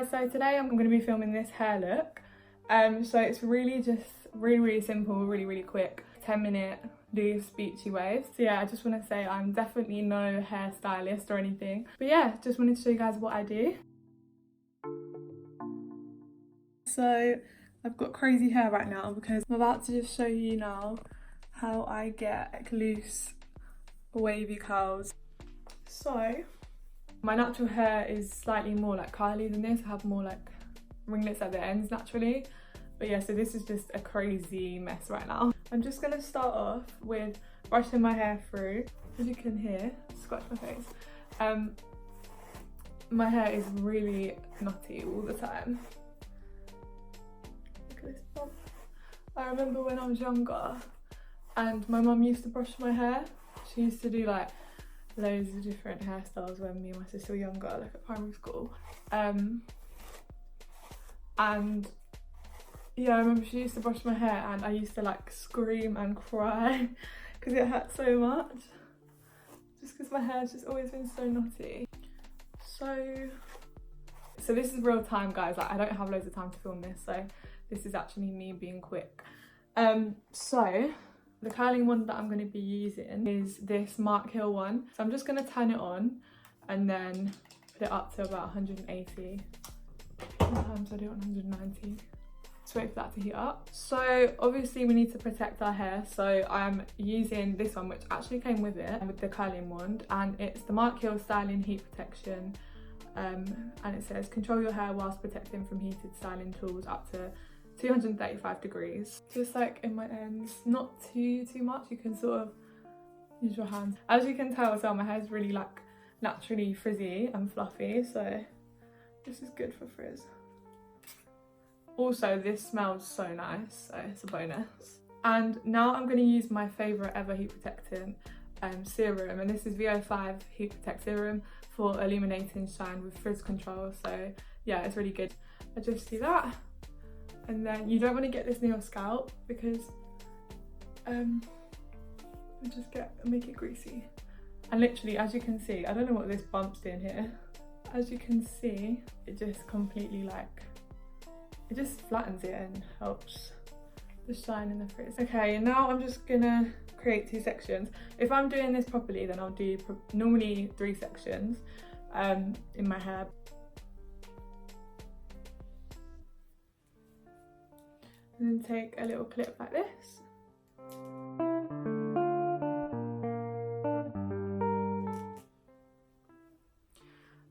guys, so today I'm going to be filming this hair look. So it's really just really simple, really quick, 10-minute loose beachy waves. So yeah, I just want to say I'm definitely no hairstylist or anything, but yeah, just wanted to show you guys what I do. So I've got crazy hair right now because I'm about to just show you now how I get like loose wavy curls. So my natural hair is slightly more like curly than this. I have more like ringlets at the ends naturally. But yeah, so this is just a crazy mess right now. I'm just gonna start off with brushing my hair through. As you can hear, scratch my face. My hair is really knotty all the time. Look at this bump. I remember when I was younger and my mum used to brush my hair. She used to do like loads of different hairstyles when me and my sister were younger, like at primary school. And yeah, I remember she used to brush my hair and I used to like scream and cry because it hurt so much. Just because my hair's just always been so knotty. So this is real time, guys. Like I don't have loads of time to film this, so this is actually me being quick. So the curling one that I'm going to be using is this Mark Hill one. So I'm just going to turn it on and then put it up to about 180. Sometimes I do it on 190. Just wait for that to heat up. So obviously we need to protect our hair. So I'm using this one, which actually came with it, with the curling wand. And it's the Mark Hill Styling Heat Protection. And it says, control your hair whilst protecting from heated styling tools up to 235 degrees. Just like in my ends, not too much. You can sort of use your hands. As you can tell as well, my hair is really like naturally frizzy and fluffy, so this is good for frizz. Also, this smells so nice, so it's a bonus. And now I'm going to use my favourite ever heat protectant serum, and this is VO5 Heat Protect Serum for illuminating shine with frizz control. So yeah, it's really good. I just do that. And then you don't want to get this near your scalp because make it greasy. And literally, as you can see, I don't know what this bump's doing here. As you can see, it just completely like, it just flattens it and helps the shine in the frizz. Okay, now I'm just gonna create 2 sections. If I'm doing this properly, then I'll do normally 3 sections in my hair. And then take a little clip like this.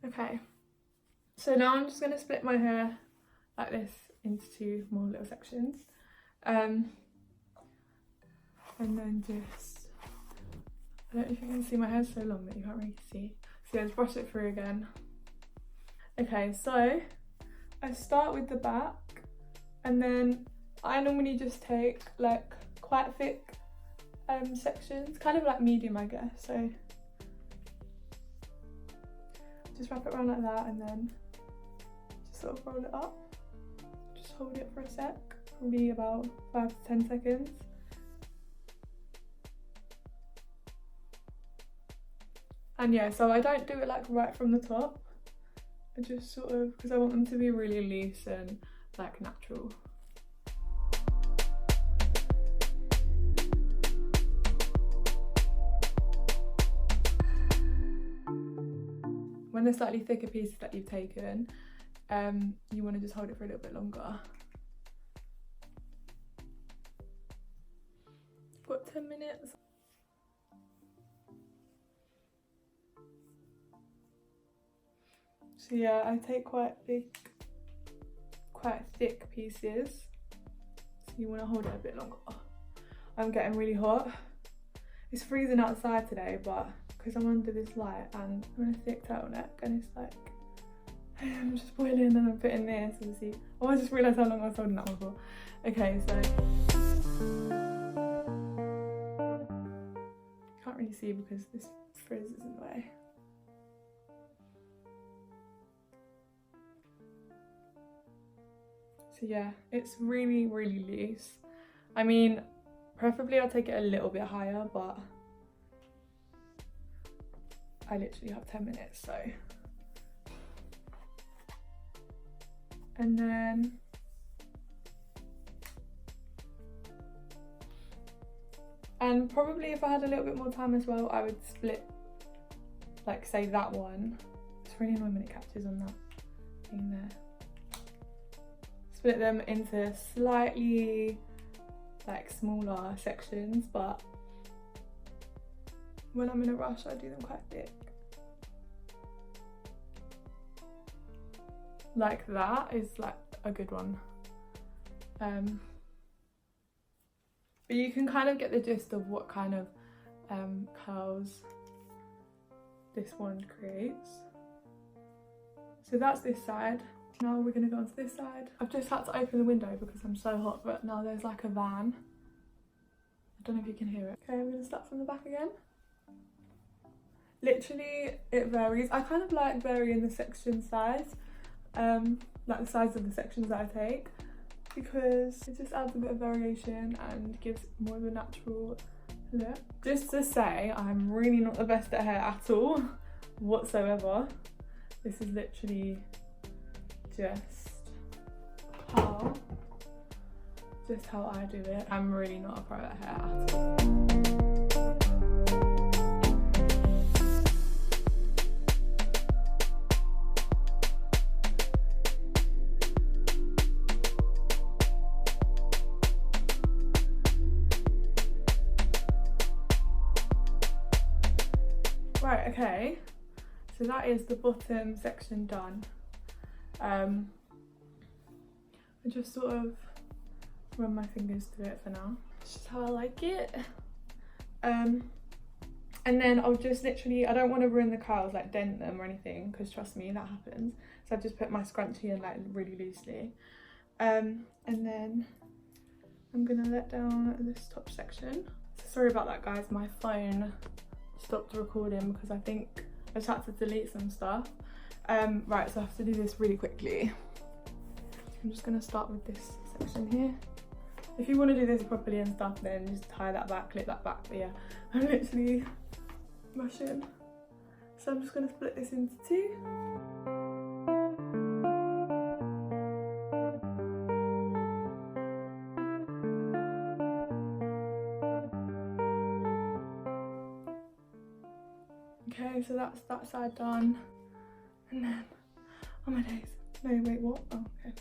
Okay, so now I'm just going to split my hair like this into 2 more little sections. And then just, I don't know if you can see, my hair's so long that you can't really see. So yeah, just brush it through again. Okay, so I start with the back, and then I normally just take like quite thick sections, kind of like medium I guess, so just wrap it around like that and then just sort of roll it up. Just hold it for a sec, probably about 5 to 10 seconds. And yeah, so I don't do it like right from the top, I just sort of, because I want them to be really loose and like natural. When they're slightly thicker pieces that you've taken, you want to just hold it for a little bit longer. I've got 10 minutes. So yeah, I take quite thick pieces. So you want to hold it a bit longer. I'm getting really hot. It's freezing outside today, but because I'm under this light and I'm in a thick turtleneck and it's like, I'm just boiling and I'm putting this, obviously. Oh, I just realised how long I was holding that one for. Okay, so you can't really see because this frizz is in the way. So yeah, it's really loose. I mean, preferably I'll take it a little bit higher, but I literally have 10 minutes, so And then probably if I had a little bit more time as well, I would split, like say that one. It's really annoying when it catches on that thing there. Split them into slightly like smaller sections, but when I'm in a rush I do them quite thick. Like that is like a good one. But you can kind of get the gist of what kind of curls this one creates. So that's this side. Now we're gonna go onto this side. I've just had to open the window because I'm so hot, but now there's like a van. I don't know if you can hear it. Okay, I'm gonna start from the back again. Literally, it varies. I kind of like varying the section size, like the size of the sections that I take, because it just adds a bit of variation and gives more of a natural look. Just to say, I'm really not the best at hair at all, whatsoever. This is literally just how I do it. I'm really not a pro at hair at all. Right, okay, so that is the bottom section done. I just sort of run my fingers through it for now. It's just how I like it. And then I'll just literally, I don't want to ruin the curls, like dent them or anything, because trust me, that happens. So I've just put my scrunchie in like really loosely. And then I'm gonna let down this top section. So sorry about that, guys, my phone stopped recording because I think I just had to delete some stuff. Right, so I have to do this really quickly. I'm just gonna start with this section here. If you want to do this properly and stuff, then just tie that back, clip that back. But yeah, I'm literally rushing. So I'm just gonna split this into two. Okay, so that's that side done. And then, oh my days. No, wait, what? Oh, okay.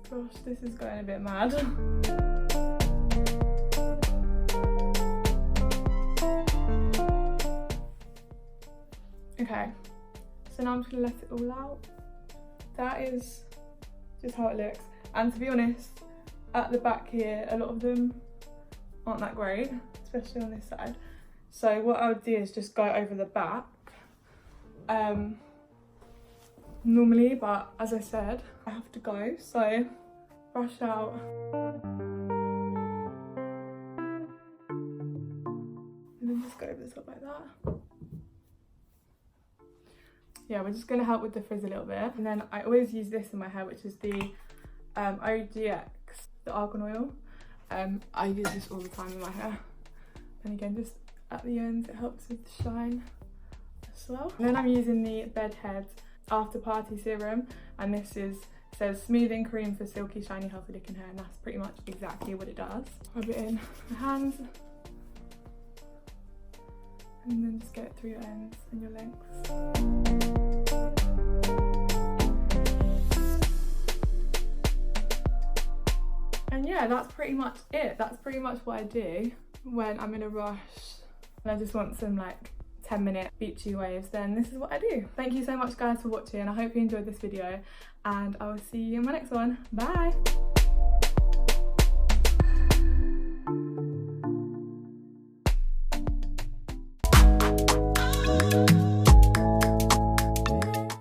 Gosh, this is going a bit mad. Okay, so now I'm just gonna let it all out. That is just how it looks. And to be honest, at the back here, a lot of them aren't that great, especially on this side. So what I would do is just go over the back normally, but as I said, I have to go, so brush out. And then just go over the top like that. Yeah, we're just going to help with the frizz a little bit. And then I always use this in my hair, which is the OGX, the argan oil. I use this all the time in my hair. And again, just at the ends, it helps with the shine as well. And then I'm using the Bedhead After Party Serum. And this says smoothing cream for silky, shiny, healthy looking hair. And that's pretty much exactly what it does. Rub it in my hands. And then just get it through your ends and your lengths. And yeah, that's pretty much it. That's pretty much what I do when I'm in a rush and I just want some like 10-minute beachy waves. Then this is what I do. Thank you so much, guys, for watching. I hope you enjoyed this video and I will see you in my next one. Bye.